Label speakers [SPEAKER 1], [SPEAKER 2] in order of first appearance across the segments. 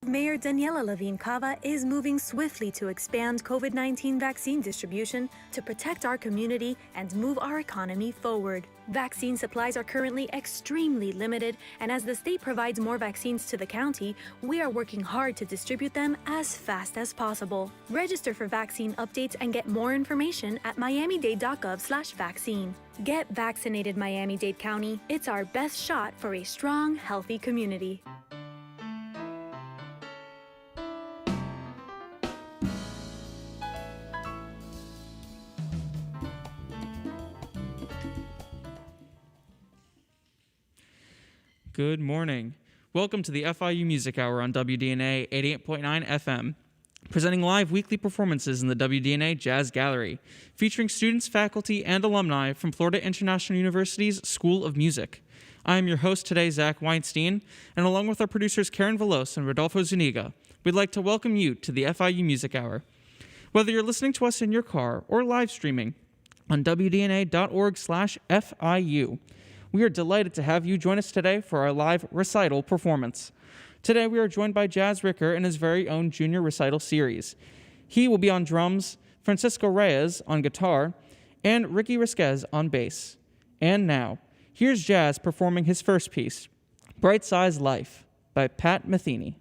[SPEAKER 1] Mayor Daniela Levine Cava is moving swiftly to expand COVID-19 vaccine distribution to protect our community and move our economy forward. Vaccine supplies are currently extremely limited, and as the state provides more vaccines to the county, we are working hard to distribute them as fast as possible. Register for vaccine updates and get more information at miamidade.gov/vaccine. Get vaccinated, Miami-Dade County. It's our best shot for a strong, healthy community.
[SPEAKER 2] Good morning. Welcome to the FIU Music Hour on WDNA 88.9 FM, presenting live weekly performances in the WDNA Jazz Gallery, featuring students, faculty, and alumni from Florida International University's School of Music. I am your host today, Zach Weinstein, and along with our producers Karen Velos and Rodolfo Zuniga, we'd like to welcome you to the FIU Music Hour. Whether you're listening to us in your car or live streaming on WDNA.org/FIU, we are delighted to have you join us today for our live recital performance. Today we are joined by Jazz Riquer in his very own junior recital series. He will be on drums, Francisco Reyes on guitar, and Ricky Risquez on bass. And now, here's Jazz performing his first piece, Bright Size Life by Pat Metheny.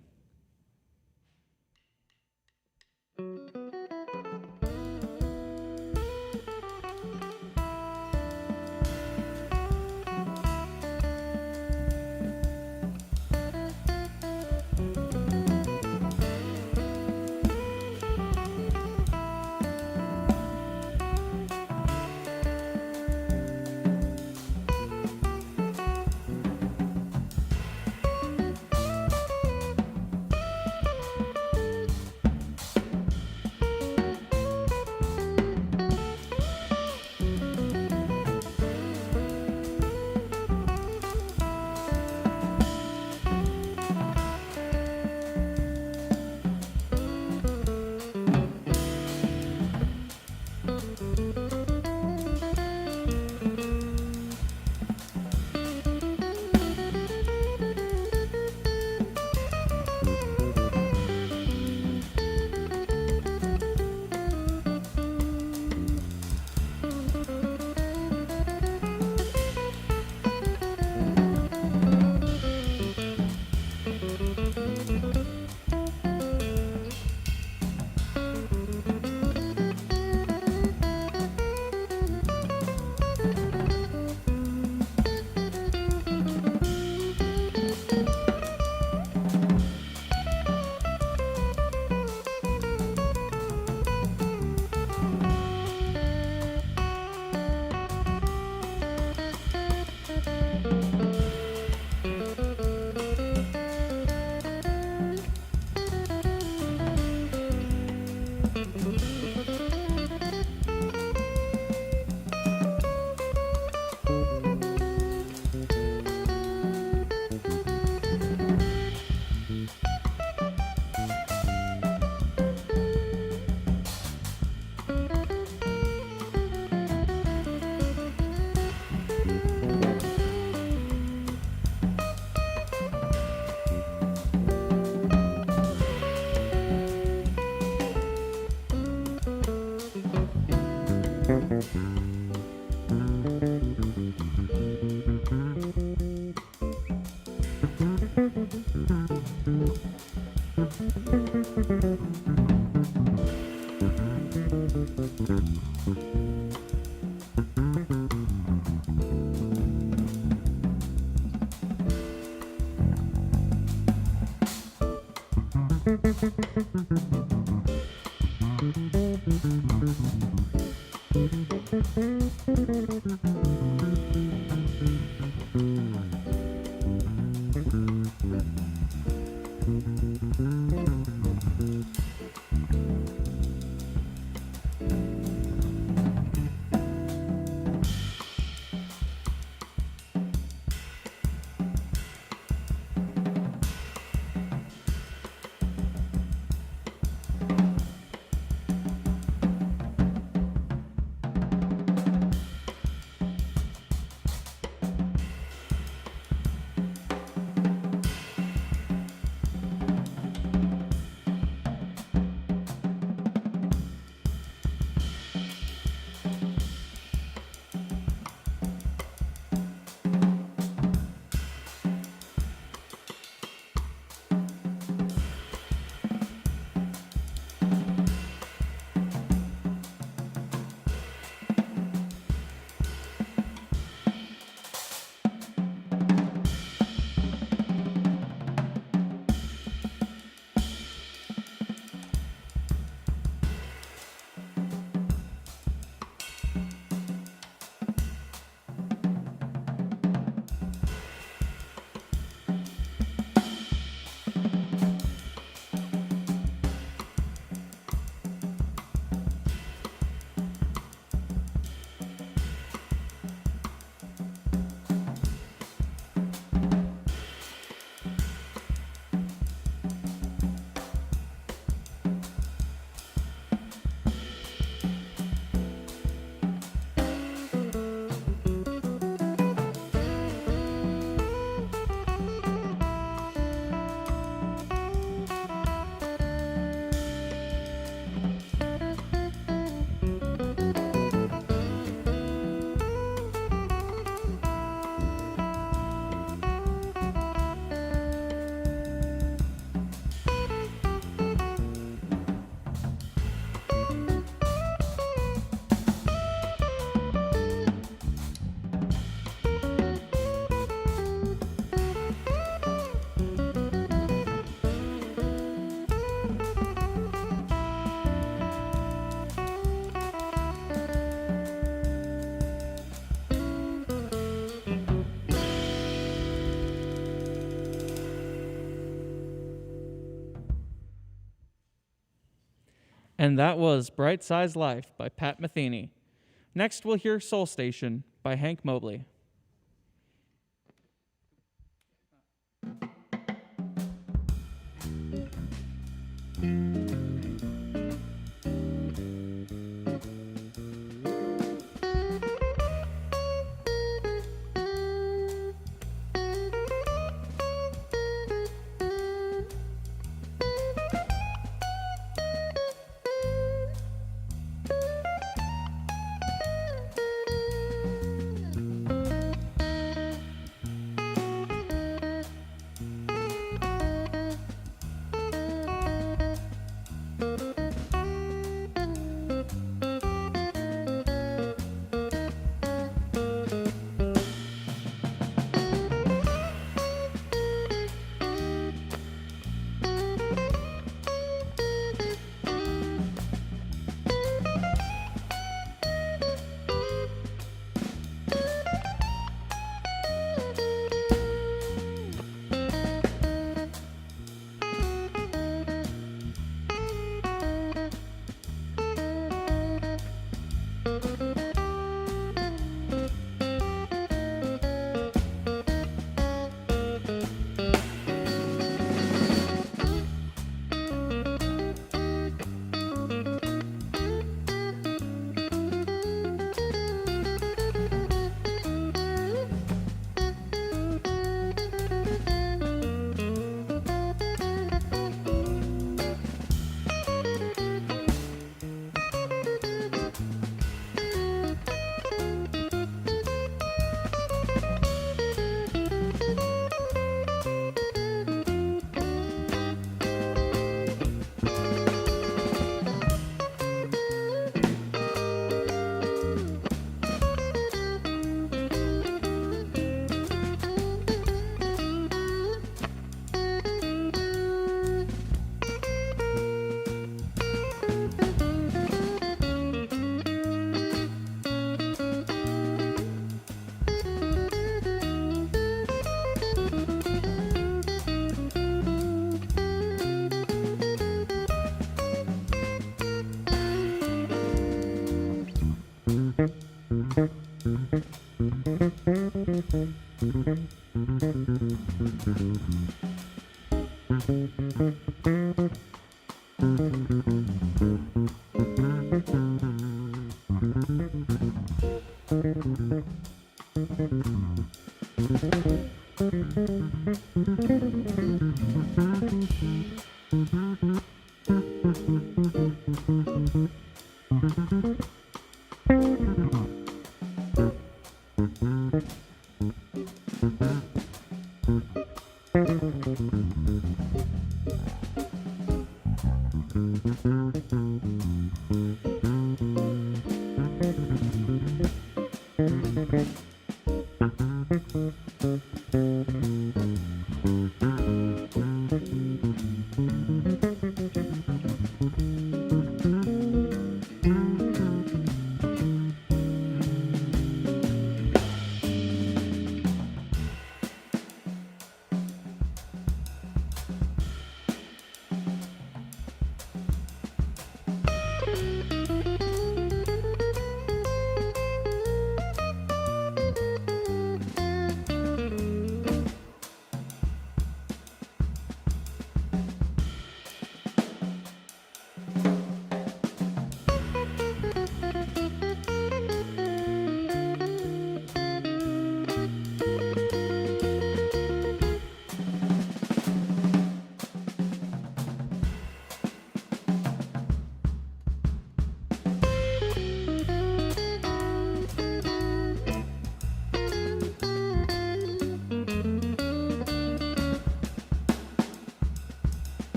[SPEAKER 2] And that was Bright Size Life by Pat Metheny. Next, we'll hear Soul Station by Hank Mobley.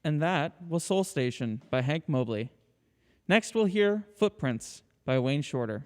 [SPEAKER 2] And that was Soul Station by Hank Mobley. Next, we'll hear Footprints by Wayne Shorter.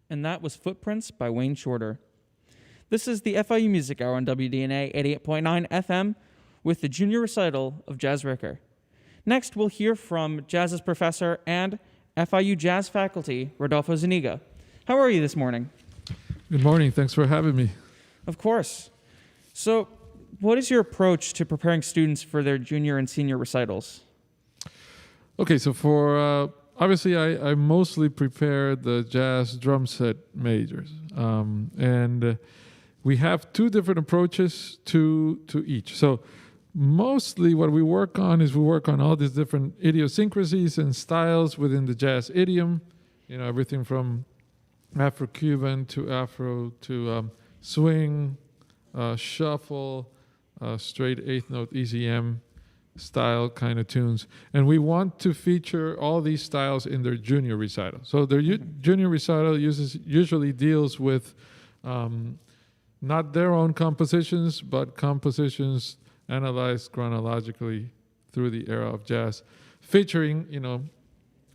[SPEAKER 2] and that was Footprints by Wayne Shorter. This is the FIU Music Hour on WDNA 88.9 FM with the junior recital of Jazz Riquer. Next, we'll hear from jazz's professor and FIU jazz faculty, Rodolfo Zuniga. How are you this morning?
[SPEAKER 3] Good morning. Thanks for having me.
[SPEAKER 2] Of course. So, what is your approach to preparing students for their junior and senior recitals?
[SPEAKER 3] Okay, so for obviously I mostly prepare the jazz drum set majors, and we have two different approaches to each. So mostly what we work on is we work on all these different idiosyncrasies and styles within the jazz idiom. Everything from Afro-Cuban to Afro to swing, shuffle, straight eighth note EZM style kind of tunes. And we want to feature all these styles in their junior recital. So their junior recital usually deals with not their own compositions, but compositions analyzed chronologically through the era of jazz, featuring,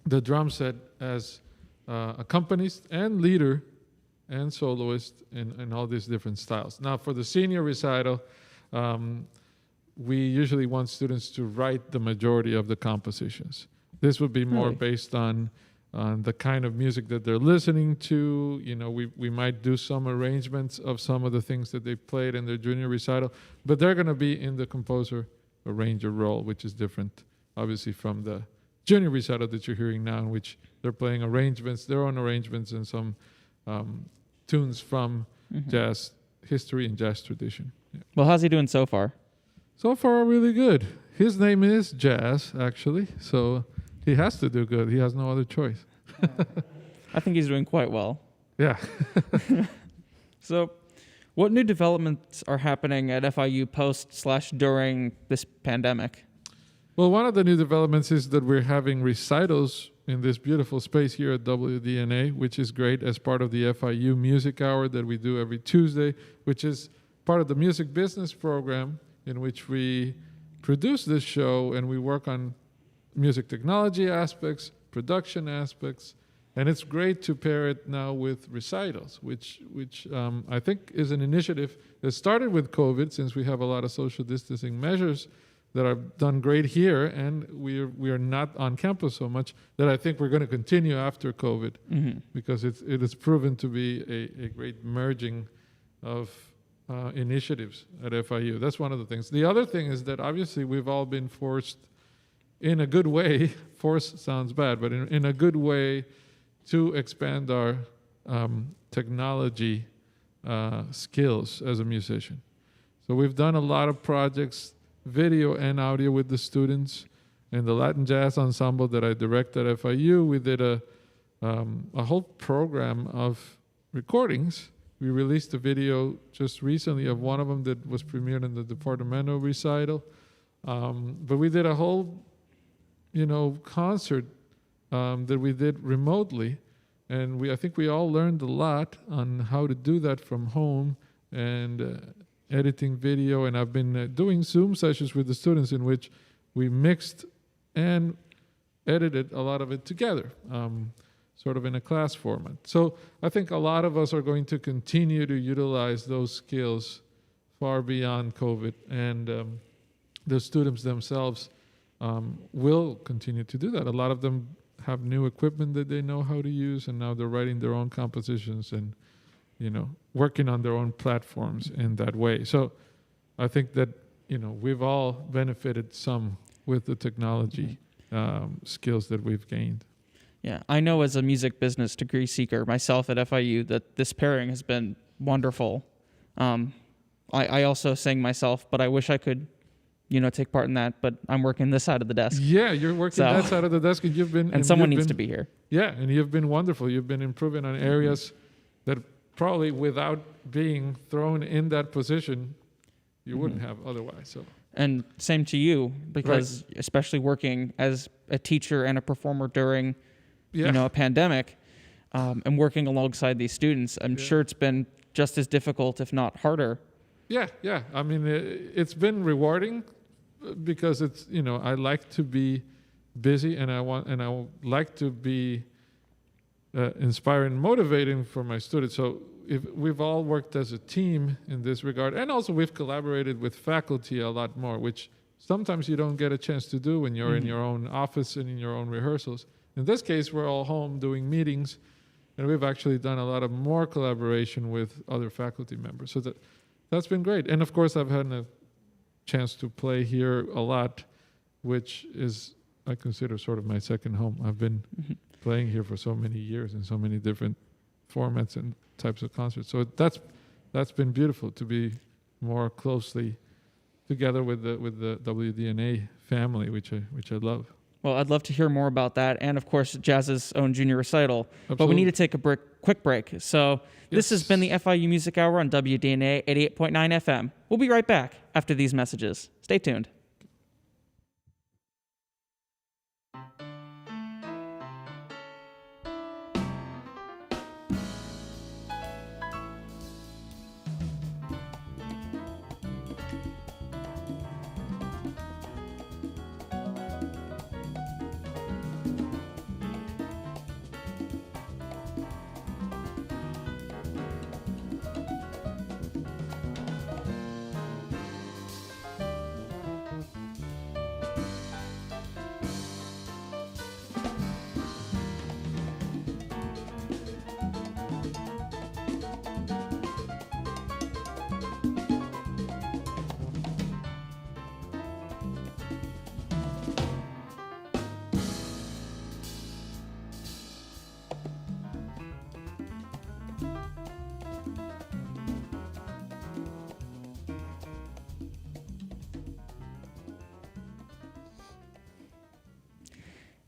[SPEAKER 3] the drum set as accompanist and leader and soloist in all these different styles. Now, for the senior recital, we usually want students to write the majority of the compositions. This would be more based on the kind of music that they're listening to. We might do some arrangements of some of the things that they played in their junior recital, but they're going to be in the composer arranger role, which is different, obviously, from the junior recital that you're hearing now, in which they're playing arrangements, their own arrangements, and some tunes from jazz history and jazz tradition. Yeah.
[SPEAKER 2] Well, how's he doing so far?
[SPEAKER 3] So far, really good. His name is Jazz, actually, so he has to do good. He has no other choice.
[SPEAKER 2] I think he's doing quite well.
[SPEAKER 3] Yeah.
[SPEAKER 2] So, what new developments are happening at FIU post/during this pandemic?
[SPEAKER 3] Well, one of the new developments is that we're having recitals in this beautiful space here at WDNA, which is great, as part of the FIU Music Hour that we do every Tuesday, which is part of the music business program, in which we produce this show and we work on music technology aspects, production aspects, and it's great to pair it now with recitals, which I think is an initiative that started with COVID, since we have a lot of social distancing measures that are done great here, and we are not on campus so much, that I think we're going to continue after COVID, because it has proven to be a great merging of initiatives at FIU. That's one of the things. The other thing is that obviously we've all been forced, in a good way, force sounds bad, but in a good way, to expand our technology skills as a musician. So we've done a lot of projects, video and audio, with the students. In the Latin Jazz Ensemble that I direct at FIU, we did a whole program of recordings. We released a video just recently of one of them that was premiered in the departmental recital. But we did a whole, concert that we did remotely. And I think we all learned a lot on how to do that from home, and editing video. And I've been doing Zoom sessions with the students in which we mixed and edited a lot of it together, sort of in a class format. So I think a lot of us are going to continue to utilize those skills far beyond COVID, and the students themselves will continue to do that. A lot of them have new equipment that they know how to use, and now they're writing their own compositions and working on their own platforms in that way. So I think that we've all benefited some with the technology skills that we've gained.
[SPEAKER 2] Yeah, I know as a music business degree seeker myself at FIU that this pairing has been wonderful. I also sang myself, but I wish I could, take part in that. But I'm working this side of the desk.
[SPEAKER 3] Yeah, you're working that side of the desk, and you've been.
[SPEAKER 2] And someone needs to be here.
[SPEAKER 3] Yeah, and you've been wonderful. You've been improving on areas that probably, without being thrown in that position, you wouldn't have otherwise. So.
[SPEAKER 2] And same to you, because especially working as a teacher and a performer during, a pandemic, and working alongside these students, I'm sure it's been just as difficult, if not harder. Yeah.
[SPEAKER 3] I mean, it's been rewarding because it's, I like to be busy, and I like to be inspiring, motivating for my students. So if we've all worked as a team in this regard, and also we've collaborated with faculty a lot more, which sometimes you don't get a chance to do when you're in your own office and in your own rehearsals. In this case, we're all home doing meetings, and we've actually done a lot of more collaboration with other faculty members. So that's been great. And of course, I've had a chance to play here a lot, which is, I consider, sort of my second home. I've been playing here for so many years in so many different formats and types of concerts. So that's been beautiful to be more closely together with the WDNA family, which I love.
[SPEAKER 2] Well, I'd love to hear more about that, and of course, Jazz's own junior recital.
[SPEAKER 3] Absolutely.
[SPEAKER 2] But we need to take a quick break. So this has been the FIU Music Hour on WDNA 88.9 FM. We'll be right back after these messages. Stay tuned.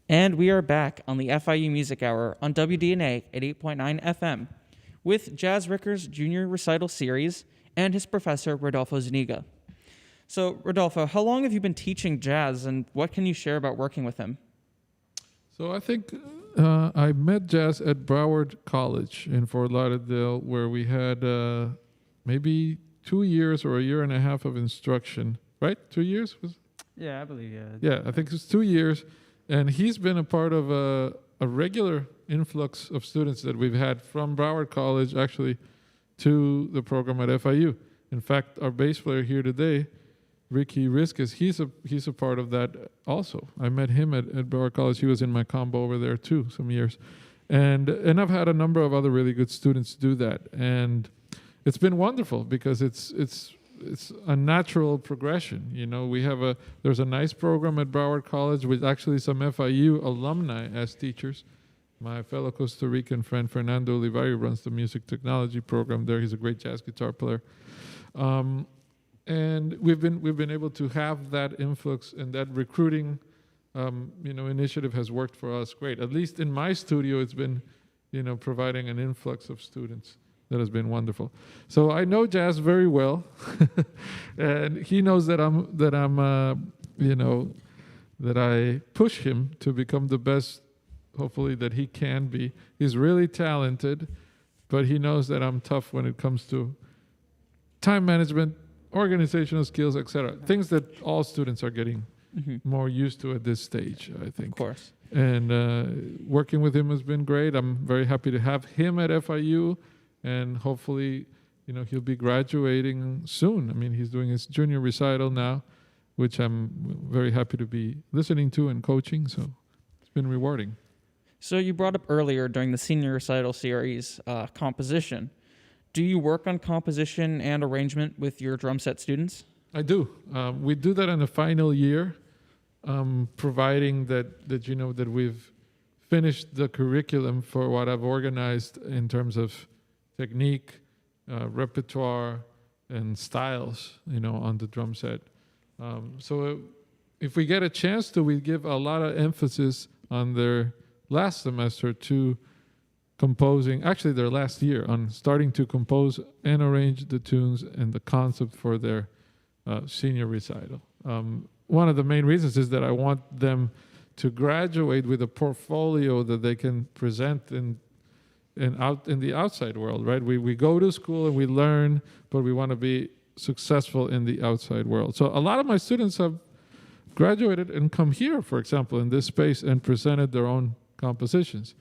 [SPEAKER 2] And we are back on the FIU Music Hour on WDNA at 8.9 FM with Jazz Ricker's Junior Recital Series and his professor, Rodolfo Zuniga. So, Rodolfo, how long have you been teaching jazz, and what can you share about working with him?
[SPEAKER 3] So I think I met Jazz at Broward College in Fort Lauderdale, where we had maybe 2 years or a year and a half of instruction, right? 2 years?
[SPEAKER 2] Yeah, I believe,
[SPEAKER 3] Yeah, I think it's 2 years. And he's been a part of a regular influx of students that we've had from Broward College actually to the program at FIU. In fact, our bass player here today, Riquer, he's a part of that also. I met him at Barron College. He was in my combo over there too, some years. And I've had a number of other really good students do that. And it's been wonderful because it's a natural progression. You know, there's a nice program at Broward College with actually some FIU alumni as teachers. My fellow Costa Rican friend Fernando Olivari runs the music technology program there. He's a great jazz guitar player. And we've been able to have that influx, and that recruiting initiative has worked for us great. At least in my studio, it's been providing an influx of students that has been wonderful. So I know Jazz very well, and he knows that I push him to become the best, hopefully, that he can be. He's really talented, but he knows that I'm tough when it comes to time management, organizational skills, etc. Things that all students are getting more used to at this stage, I think.
[SPEAKER 2] Of course.
[SPEAKER 3] And working with him has been great. I'm very happy to have him at FIU, and hopefully, he'll be graduating soon. I mean, he's doing his junior recital now, which I'm very happy to be listening to and coaching. So it's been rewarding.
[SPEAKER 2] So you brought up earlier during the senior recital series composition. Do you work on composition and arrangement with your drum set students?
[SPEAKER 3] I do. We do that in the final year, providing that we've finished the curriculum for what I've organized in terms of technique, repertoire, and styles, on the drum set. So if we get a chance to, we give a lot of emphasis on their last semester to composing, actually their last year, on starting to compose and arrange the tunes and the concept for their senior recital. One of the main reasons is that I want them to graduate with a portfolio that they can present out in the outside world, right? We go to school and we learn, but we want to be successful in the outside world. So a lot of my students have graduated and come here, for example, in this space, and presented their own compositions.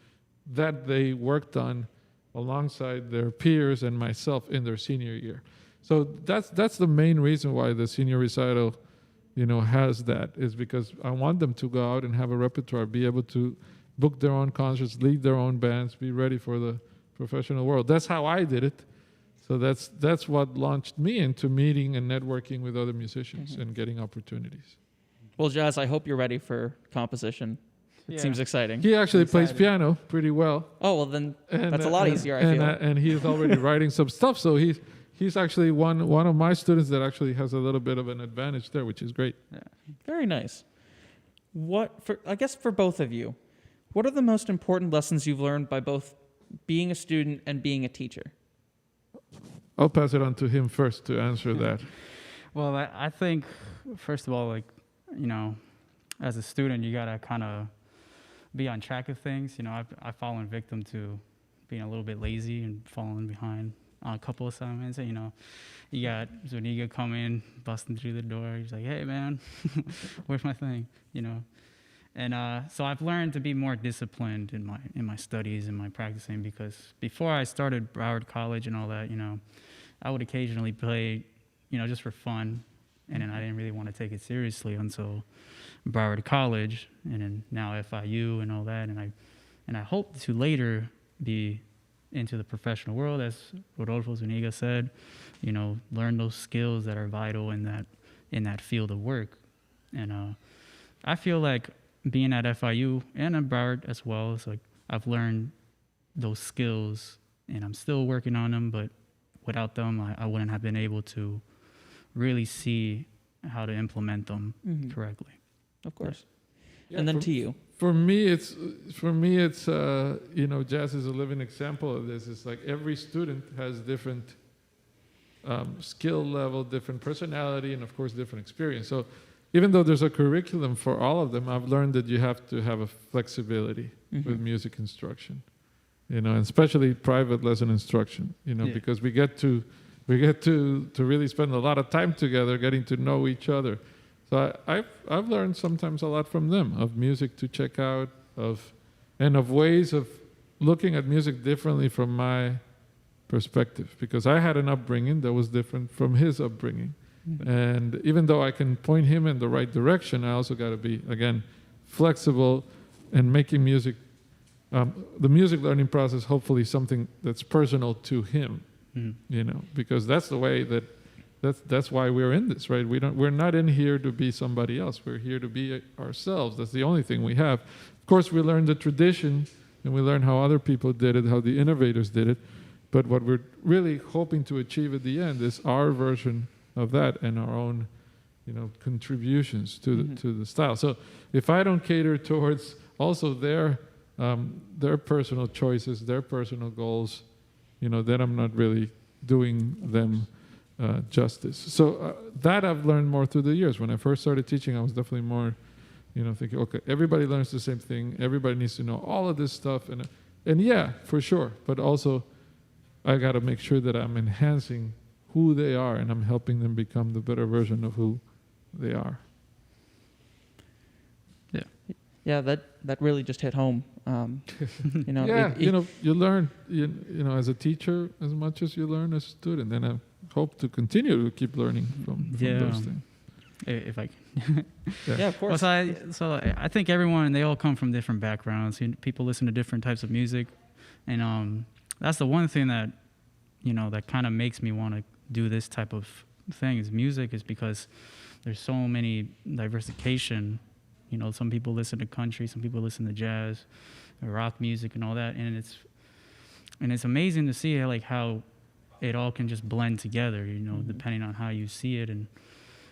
[SPEAKER 3] that they worked on alongside their peers and myself in their senior year. So that's the main reason why the senior recital, has that, is because I want them to go out and have a repertoire, be able to book their own concerts, lead their own bands, be ready for the professional world. That's how I did it. So that's what launched me into meeting and networking with other musicians and getting opportunities.
[SPEAKER 2] Well, Jazz, I hope you're ready for composition. It seems exciting.
[SPEAKER 3] He actually plays piano pretty well.
[SPEAKER 2] Oh, well, then that's a lot easier, I feel.
[SPEAKER 3] And he is already writing some stuff. So he's actually one of my students that actually has a little bit of an advantage there, which is great.
[SPEAKER 2] Yeah. Very nice. I guess for both of you, what are the most important lessons you've learned by both being a student and being a teacher?
[SPEAKER 3] I'll pass it on to him first to answer that.
[SPEAKER 4] Well, I think, first of all, as a student, you got to kind of be on track of things. I've fallen victim to being a little bit lazy and falling behind on a couple assignments. You got Zuniga coming, busting through the door. He's like, hey, man, where's my thing? And so I've learned to be more disciplined in my studies and my practicing, because before I started Broward College and all that, I would occasionally play, just for fun, and then I didn't really want to take it seriously until Broward College, and then now FIU and all that, and I hope to later be into the professional world, as Rodolfo Zuniga said, learn those skills that are vital in that field of work, and I feel like being at FIU and at Broward as well, it's like I've learned those skills, and I'm still working on them, but without them, I wouldn't have been able to really see how to implement them correctly.
[SPEAKER 2] Of course.
[SPEAKER 3] Yeah,
[SPEAKER 2] and then to you.
[SPEAKER 3] For me, it's jazz is a living example of this. It's like every student has different skill level, different personality, and of course, different experience. So even though there's a curriculum for all of them, I've learned that you have to have a flexibility with music instruction, and especially private lesson instruction, because we get to really spend a lot of time together, getting to know each other. So I've learned sometimes a lot from them, of music to check out, of ways of looking at music differently from my perspective, because I had an upbringing that was different from his upbringing. And even though I can point him in the right direction, I also got to be, again, flexible and making music, the music learning process, hopefully something that's personal to him, because that's the way that's why we're in this, right? We're not in here to be somebody else. We're here to be ourselves. That's the only thing we have. Of course, we learn the tradition and we learn how other people did it, how the innovators did it. But what we're really hoping to achieve at the end is our version of that and our own, contributions to the style. So if I don't cater towards also their personal choices, their personal goals, then I'm not really doing them justice. So that I've learned more through the years. When I first started teaching, I was definitely more, thinking, okay, everybody learns the same thing. Everybody needs to know all of this stuff, and yeah, for sure. But also, I got to make sure that I'm enhancing who they are, and I'm helping them become the better version of who they are.
[SPEAKER 2] Yeah, that really just hit home.
[SPEAKER 3] You learn, as a teacher as much as you learn as a student, and I hope to continue to keep learning from those things.
[SPEAKER 4] If I
[SPEAKER 2] yeah, of course.
[SPEAKER 4] So I think they all come from different backgrounds. People listen to different types of music, and that's the one thing that that kind of makes me want to do this type of thing is music, is because there's so many diversification. Some people listen to country, some people listen to jazz, rock music, and all that, and it's amazing to see how it all can just blend together. Depending on how you see it and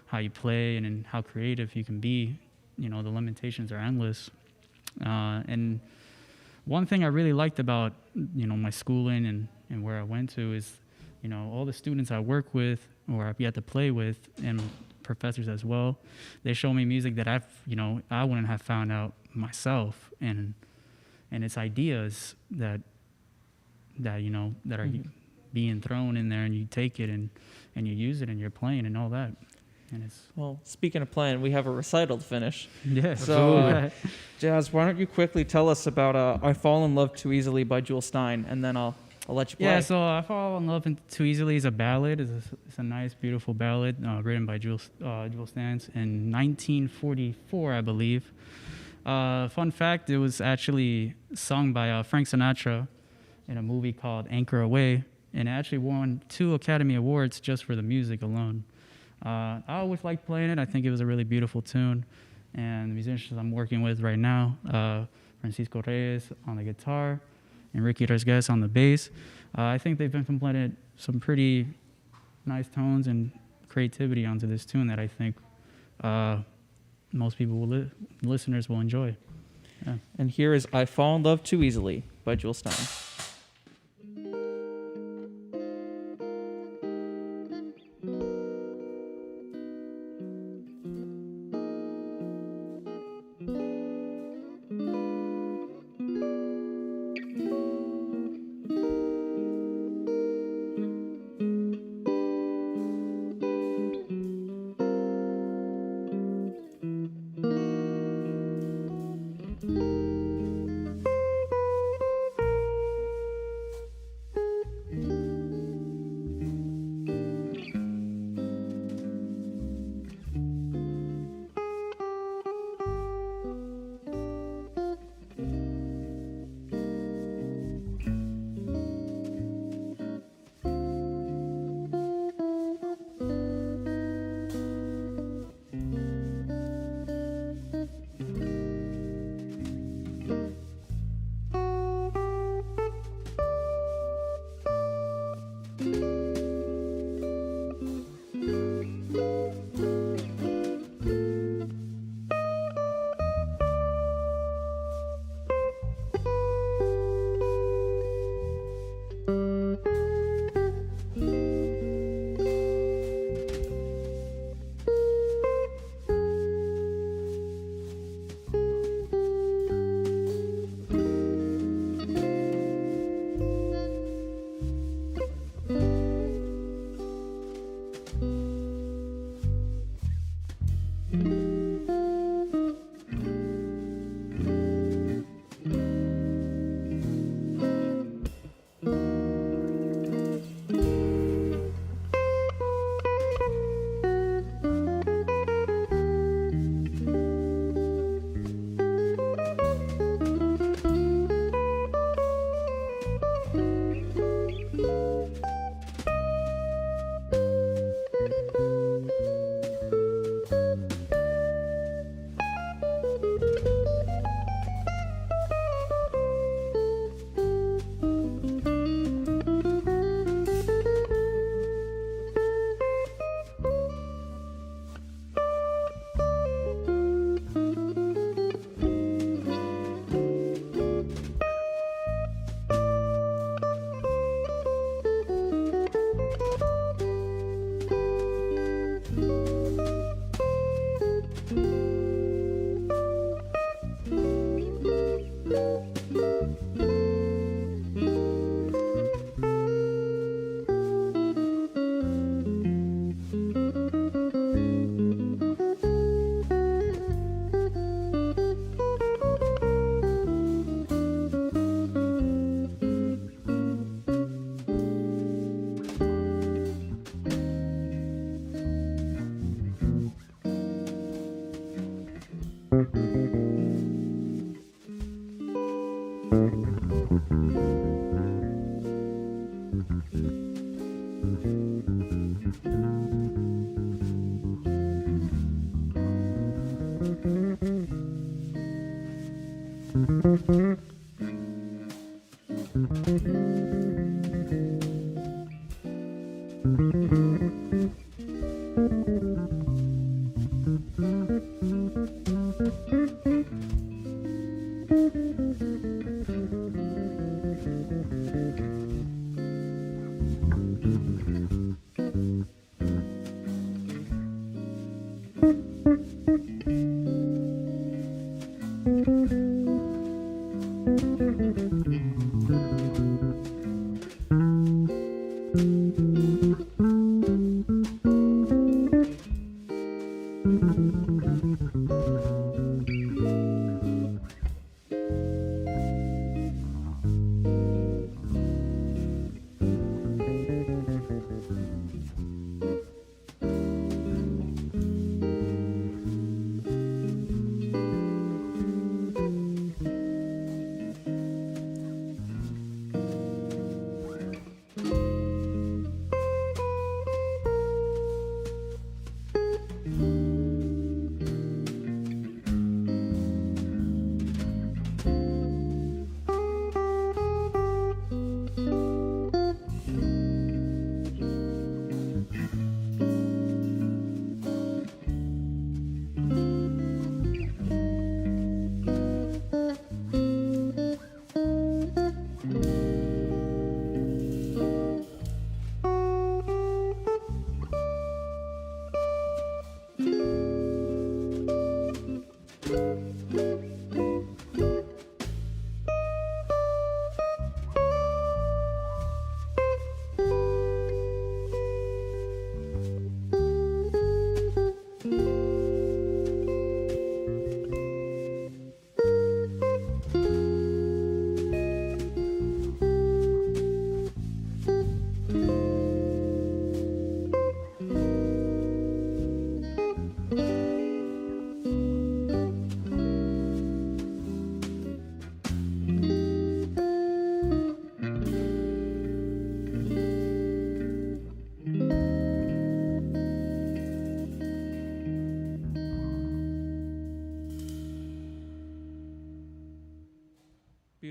[SPEAKER 4] how you play and how creative you can be. The limitations are endless. And one thing I really liked about my schooling and where I went to is all the students I work with or I've yet to play with, and professors as well, they show me music that I wouldn't have found out myself, and it's ideas that are being thrown in there, and you take it and you use it and you're playing and all that. and it's
[SPEAKER 2] Well, speaking of playing, we have a recital to finish.
[SPEAKER 4] yeah.
[SPEAKER 2] So, Jazz, why don't you quickly tell us about "I Fall in Love Too Easily" by Jewel Stein, and then I'll let you play.
[SPEAKER 4] Yeah, so I Fall in Love Too Easily is a ballad. It's a nice, beautiful ballad written by Jewel Stein in 1944, I believe. Fun fact, it was actually sung by Frank Sinatra in a movie called Anchor Away, and it actually won 2 Academy Awards just for the music alone. I always liked playing it. I think it was a really beautiful tune. And the musicians I'm working with right now, Francisco Reyes on the guitar and Riquer on the bass, I think they've implemented some pretty nice tones and creativity onto this tune that I think most people, listeners, will enjoy. Yeah.
[SPEAKER 2] And here is "I Fall in Love Too Easily" by Jewel Stein.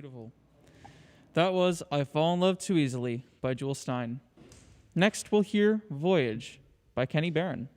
[SPEAKER 2] Beautiful. That was I Fall in Love Too Easily by Jewel Stein. Next, we'll hear Voyage by Kenny Barron.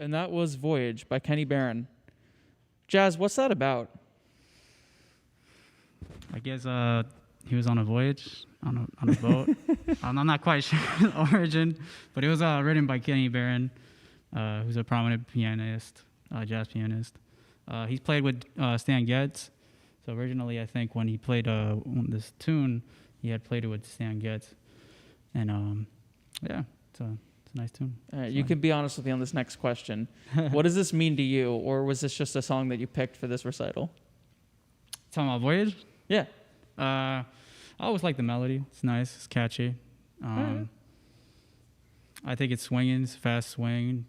[SPEAKER 2] And that was Voyage by Kenny Barron. Jazz, what's that about?
[SPEAKER 4] I guess he was on a voyage on a boat. I'm not quite sure the origin, but it was written by Kenny Barron, who's a prominent pianist, jazz pianist. He's played with Stan Getz. So originally, I think when he played this tune, he had played it with Stan Getz, and yeah, it's a nice tune.
[SPEAKER 2] All right, you can be honest with me on this next question. What does this mean to you, or was this just a song that you picked for this recital?
[SPEAKER 4] Talking about Voyage?
[SPEAKER 2] Yeah.
[SPEAKER 4] I always like the melody. It's nice. It's catchy. I think it's swinging. It's fast swing.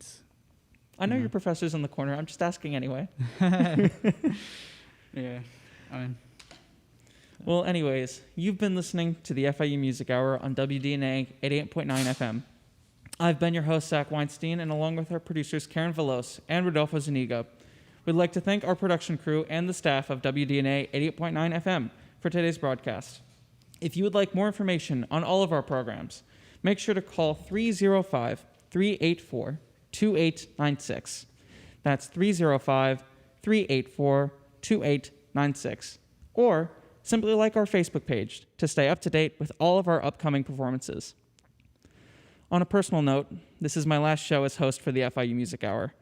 [SPEAKER 2] I know your professor's in the corner. I'm just asking anyway.
[SPEAKER 4] Yeah.
[SPEAKER 2] Well, anyways, you've been listening to the FIU Music Hour on WDNA 88.9 FM. I've been your host, Zach Weinstein, and along with our producers, Karen Velos and Rodolfo Zuniga, we'd like to thank our production crew and the staff of WDNA 88.9 FM for today's broadcast. If you would like more information on all of our programs, make sure to call 305-384-2896. That's 305-384-2896. Or simply like our Facebook page to stay up to date with all of our upcoming performances. On a personal note, this is my last show as host for the FIU Music Hour.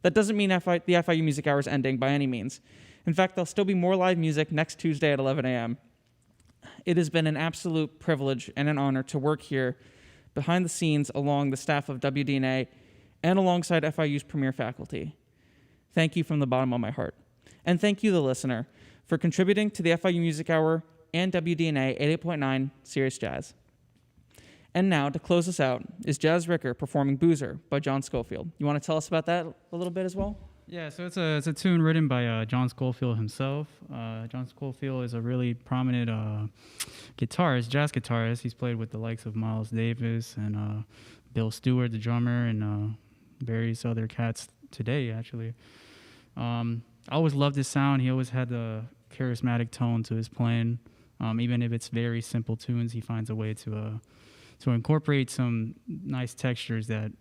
[SPEAKER 2] That doesn't mean the FIU Music Hour is ending by any means. In fact, there'll still be more live music next Tuesday at 11 a.m. It has been an absolute privilege and an honor to work here behind the scenes along the staff of WDNA and alongside FIU's premier faculty. Thank you from the bottom of my heart. And thank you, the listener, for contributing to the FIU Music Hour and WDNA 88.9 Serious Jazz. And now, to close us out, is Jazz Riquer performing Boozer by John Scofield. You want to tell us about that a little bit as well?
[SPEAKER 4] Yeah, so it's a tune written by John Scofield himself. John Scofield is a really prominent guitarist, jazz guitarist. He's played with the likes of Miles Davis and Bill Stewart, the drummer, and various other cats today, actually. I always loved his sound. He always had the charismatic tone to his playing. Even if it's very simple tunes, he finds a way to incorporate some nice textures that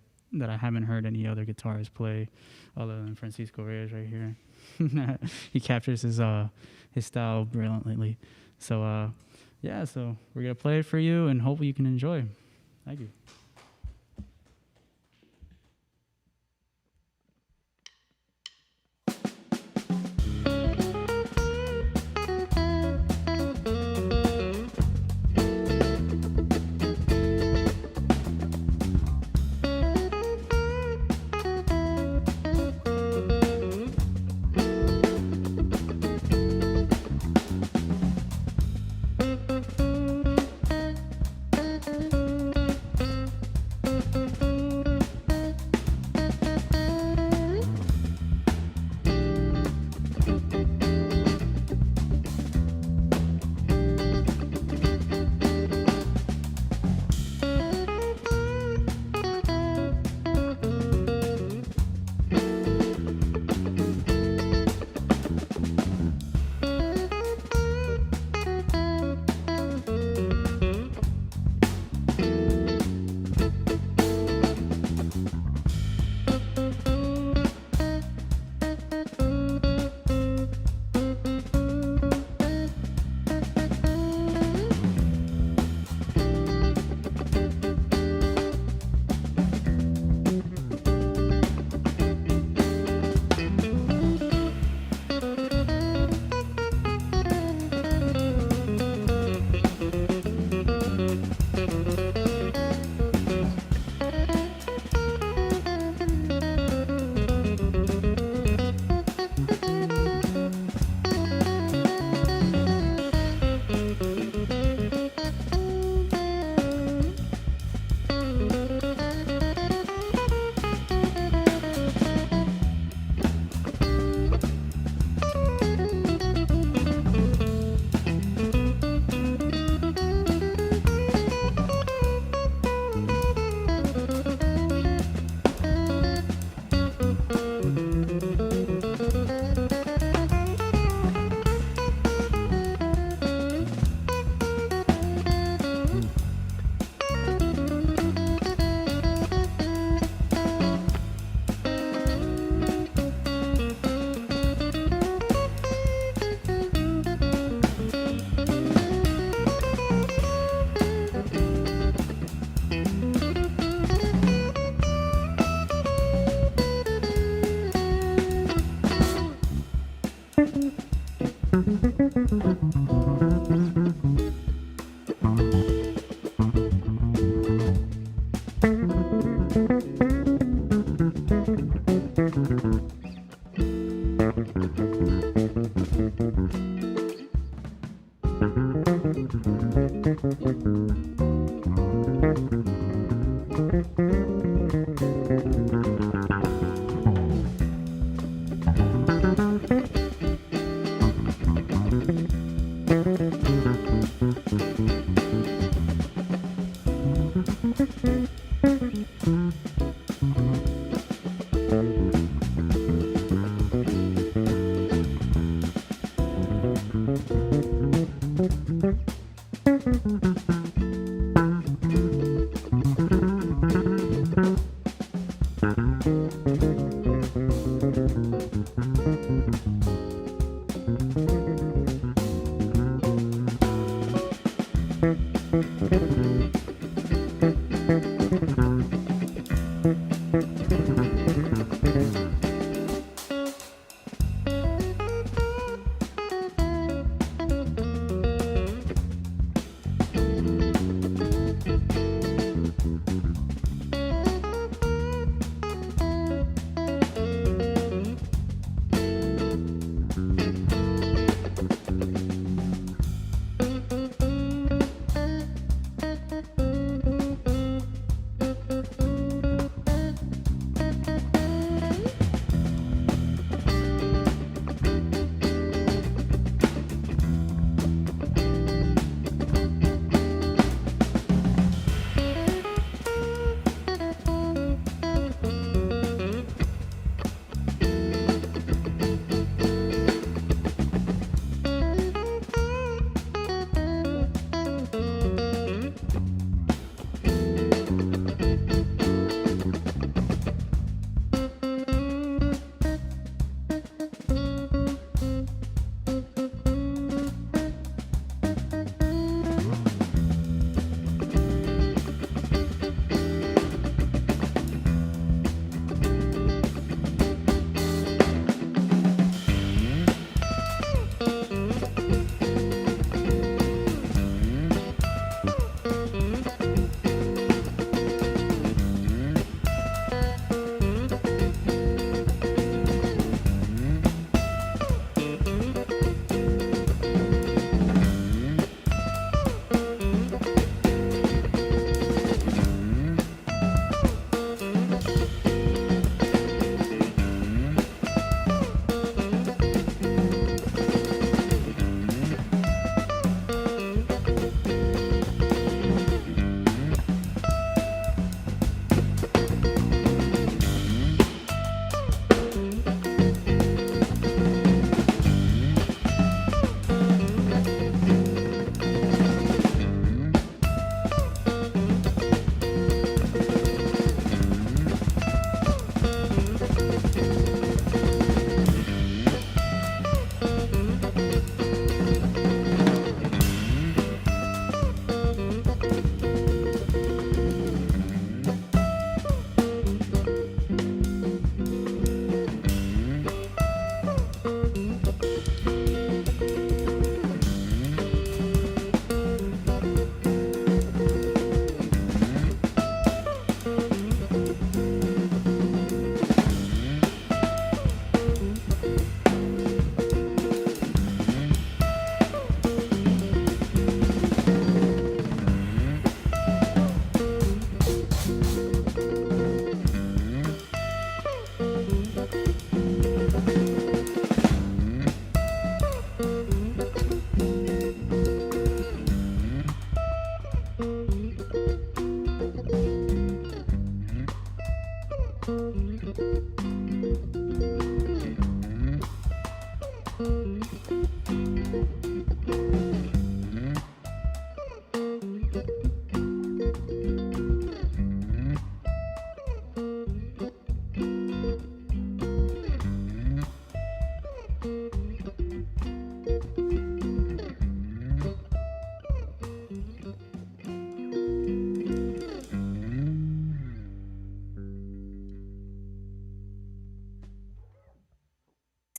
[SPEAKER 4] I haven't heard any other guitarist play, other than Francisco Reyes right here. He captures his style brilliantly. So yeah, so we're gonna play it for you, and hopefully you can enjoy. Thank you.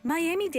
[SPEAKER 1] Miami-Dade